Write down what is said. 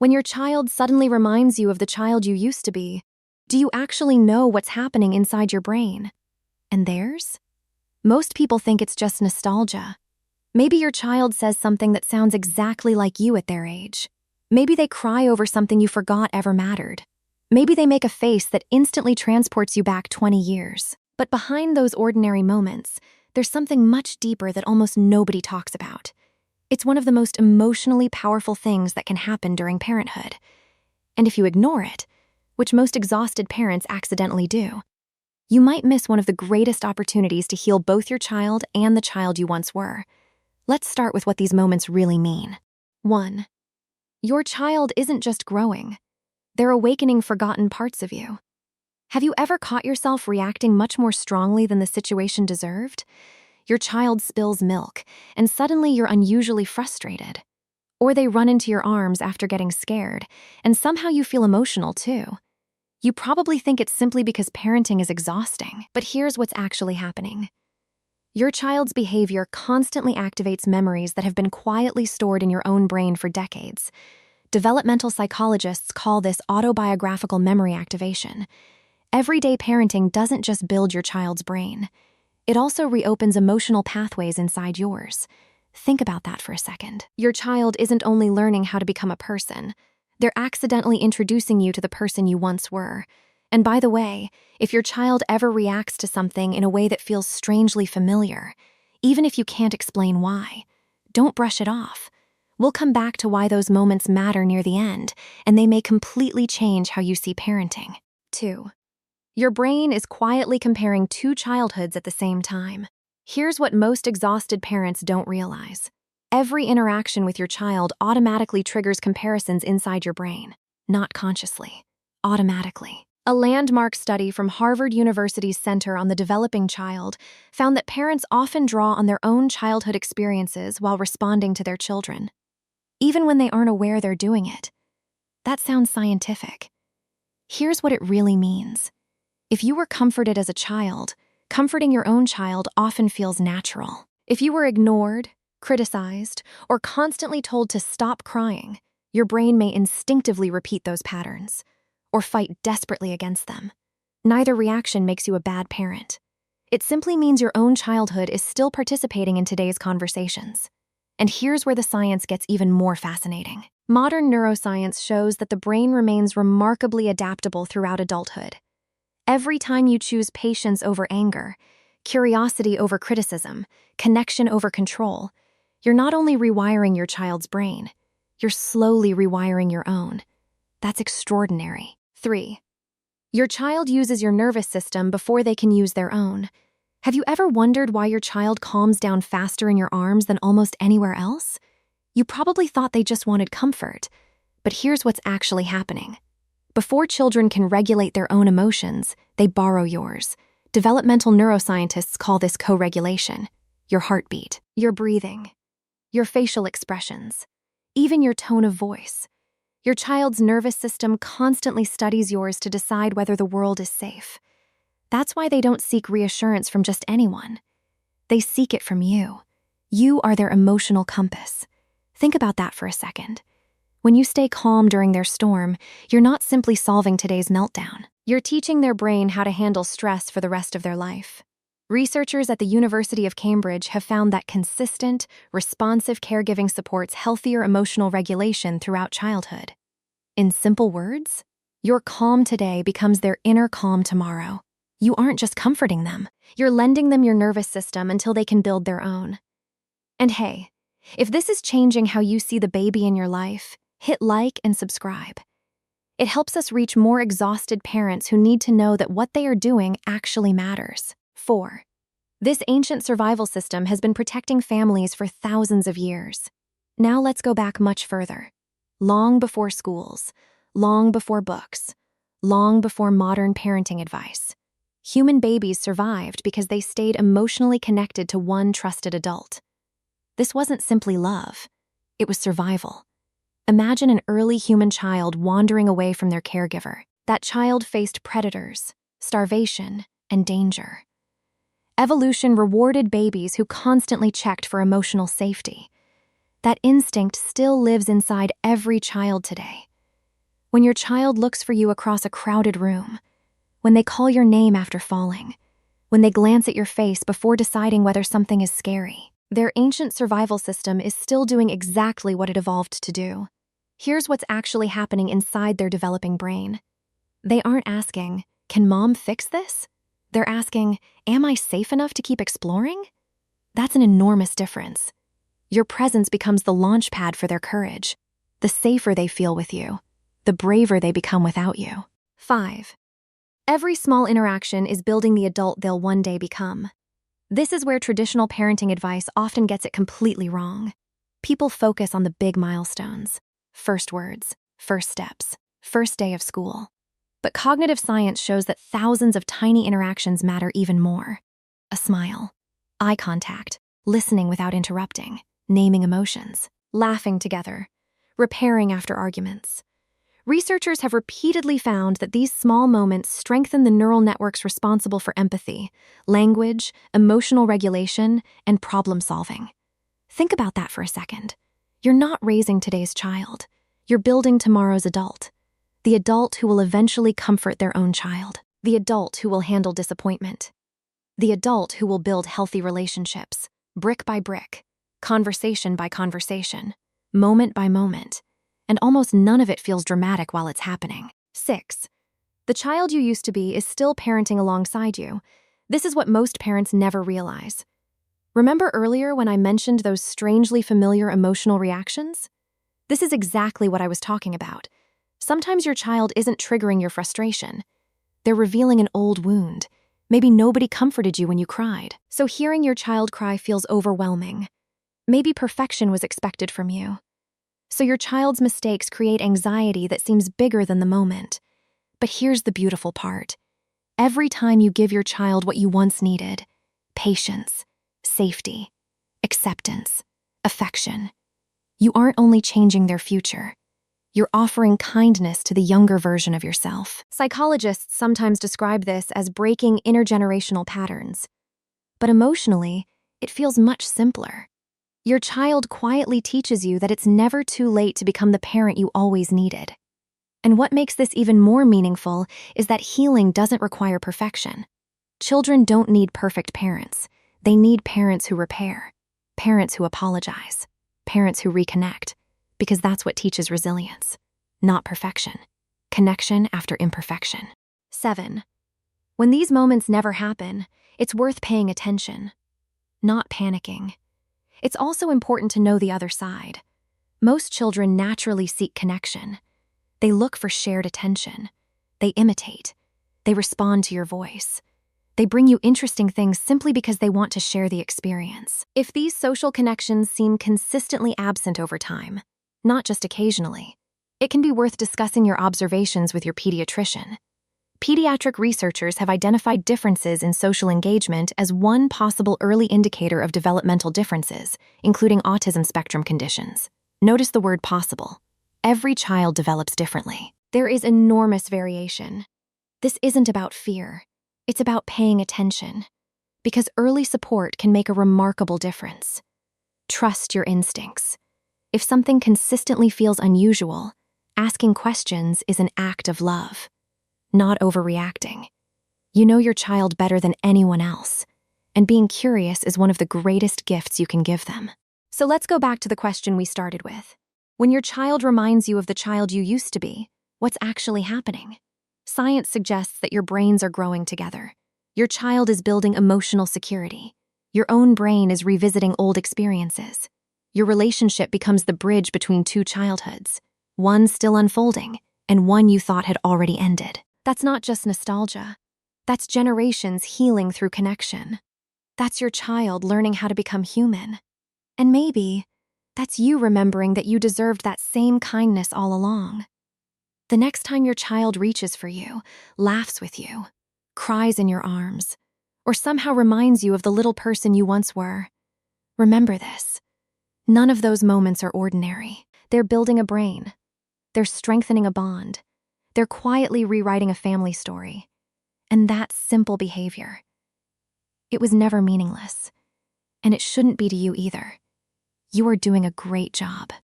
When your child suddenly reminds you of the child you used to be, do you actually know what's happening inside your brain? And theirs? Most people think it's just nostalgia. Maybe your child says something that sounds exactly like you at their age. Maybe they cry over something you forgot ever mattered. Maybe they make a face that instantly transports you back 20 years. But behind those ordinary moments, there's something much deeper that almost nobody talks about. It's one of the most emotionally powerful things that can happen during parenthood. And if you ignore it, which most exhausted parents accidentally do, you might miss one of the greatest opportunities to heal both your child and the child you once were. Let's start with what these moments really mean. 1. Your child isn't just growing. They're awakening forgotten parts of you. Have you ever caught yourself reacting much more strongly than the situation deserved? Your child spills milk, and suddenly you're unusually frustrated. Or they run into your arms after getting scared, and somehow you feel emotional too. You probably think it's simply because parenting is exhausting, but here's what's actually happening. Your child's behavior constantly activates memories that have been quietly stored in your own brain for decades. Developmental psychologists call this autobiographical memory activation. Everyday parenting doesn't just build your child's brain. It also reopens emotional pathways inside yours. Think about that for a second. Your child isn't only learning how to become a person. They're accidentally introducing you to the person you once were. And by the way, if your child ever reacts to something in a way that feels strangely familiar, even if you can't explain why, don't brush it off. We'll come back to why those moments matter near the end, and they may completely change how you see parenting. 2. Your brain is quietly comparing two childhoods at the same time. Here's what most exhausted parents don't realize. Every interaction with your child automatically triggers comparisons inside your brain. Not consciously, automatically. A landmark study from Harvard University's Center on the Developing Child found that parents often draw on their own childhood experiences while responding to their children, even when they aren't aware they're doing it. That sounds scientific. Here's what it really means. If you were comforted as a child, comforting your own child often feels natural. If you were ignored, criticized, or constantly told to stop crying, your brain may instinctively repeat those patterns, or fight desperately against them. Neither reaction makes you a bad parent. It simply means your own childhood is still participating in today's conversations. And here's where the science gets even more fascinating. Modern neuroscience shows that the brain remains remarkably adaptable throughout adulthood. Every time you choose patience over anger, curiosity over criticism, connection over control, you're not only rewiring your child's brain, you're slowly rewiring your own. That's extraordinary. 3. Your child uses your nervous system before they can use their own. Have you ever wondered why your child calms down faster in your arms than almost anywhere else? You probably thought they just wanted comfort, but here's what's actually happening. Before children can regulate their own emotions, they borrow yours. Developmental neuroscientists call this co-regulation. Your heartbeat, your breathing, your facial expressions, even your tone of voice. Your child's nervous system constantly studies yours to decide whether the world is safe. That's why they don't seek reassurance from just anyone. They seek it from you. You are their emotional compass. Think about that for a second. When you stay calm during their storm, you're not simply solving today's meltdown. You're teaching their brain how to handle stress for the rest of their life. Researchers at the University of Cambridge have found that consistent, responsive caregiving supports healthier emotional regulation throughout childhood. In simple words, your calm today becomes their inner calm tomorrow. You aren't just comforting them, you're lending them your nervous system until they can build their own. And hey, if this is changing how you see the baby in your life, hit like and subscribe. It helps us reach more exhausted parents who need to know that what they are doing actually matters. 4. This ancient survival system has been protecting families for thousands of years. Now let's go back much further. Long before schools, long before books, long before modern parenting advice, human babies survived because they stayed emotionally connected to one trusted adult. This wasn't simply love, it was survival. Imagine an early human child wandering away from their caregiver. That child faced predators, starvation, and danger. Evolution rewarded babies who constantly checked for emotional safety. That instinct still lives inside every child today. When your child looks for you across a crowded room, when they call your name after falling, when they glance at your face before deciding whether something is scary. Their ancient survival system is still doing exactly what it evolved to do. Here's what's actually happening inside their developing brain. They aren't asking, "Can mom fix this?" They're asking, "Am I safe enough to keep exploring?" That's an enormous difference. Your presence becomes the launch pad for their courage. The safer they feel with you, the braver they become without you. 5. Every small interaction is building the adult they'll one day become. This is where traditional parenting advice often gets it completely wrong. People focus on the big milestones: first words, first steps, first day of school. But cognitive science shows that thousands of tiny interactions matter even more. A smile, eye contact, listening without interrupting, naming emotions, laughing together, repairing after arguments. Researchers have repeatedly found that these small moments strengthen the neural networks responsible for empathy, language, emotional regulation, and problem solving. Think about that for a second. You're not raising today's child. You're building tomorrow's adult. The adult who will eventually comfort their own child. The adult who will handle disappointment. The adult who will build healthy relationships, brick by brick, conversation by conversation, moment by moment. And almost none of it feels dramatic while it's happening. 6. The child you used to be is still parenting alongside you. This is what most parents never realize. Remember earlier when I mentioned those strangely familiar emotional reactions? This is exactly what I was talking about. Sometimes your child isn't triggering your frustration. They're revealing an old wound. Maybe nobody comforted you when you cried. So hearing your child cry feels overwhelming. Maybe perfection was expected from you. So your child's mistakes create anxiety that seems bigger than the moment. But here's the beautiful part. Every time you give your child what you once needed, patience, safety, acceptance, affection, you aren't only changing their future, you're offering kindness to the younger version of yourself. Psychologists sometimes describe this as breaking intergenerational patterns. But emotionally, it feels much simpler. Your child quietly teaches you that it's never too late to become the parent you always needed. And what makes this even more meaningful is that healing doesn't require perfection. Children don't need perfect parents. They need parents who repair, parents who apologize, parents who reconnect, because that's what teaches resilience, not perfection. Connection after imperfection. 7. When these moments never happen, it's worth paying attention, not panicking. It's also important to know the other side. Most children naturally seek connection. They look for shared attention. They imitate. They respond to your voice. They bring you interesting things simply because they want to share the experience. If these social connections seem consistently absent over time, not just occasionally, it can be worth discussing your observations with your pediatrician. Pediatric researchers have identified differences in social engagement as one possible early indicator of developmental differences, including autism spectrum conditions. Notice the word possible. Every child develops differently. There is enormous variation. This isn't about fear. It's about paying attention. Because early support can make a remarkable difference. Trust your instincts. If something consistently feels unusual, asking questions is an act of love. Not overreacting. You know your child better than anyone else, and being curious is one of the greatest gifts you can give them. So let's go back to the question we started with. When your child reminds you of the child you used to be, what's actually happening? Science suggests that your brains are growing together. Your child is building emotional security. Your own brain is revisiting old experiences. Your relationship becomes the bridge between two childhoods, one still unfolding, and one you thought had already ended. That's not just nostalgia. That's generations healing through connection. That's your child learning how to become human. And maybe that's you remembering that you deserved that same kindness all along. The next time your child reaches for you, laughs with you, cries in your arms, or somehow reminds you of the little person you once were, remember this. None of those moments are ordinary. They're building a brain. They're strengthening a bond. They're quietly rewriting a family story. And that simple behavior, it was never meaningless. And it shouldn't be to you either. You are doing a great job.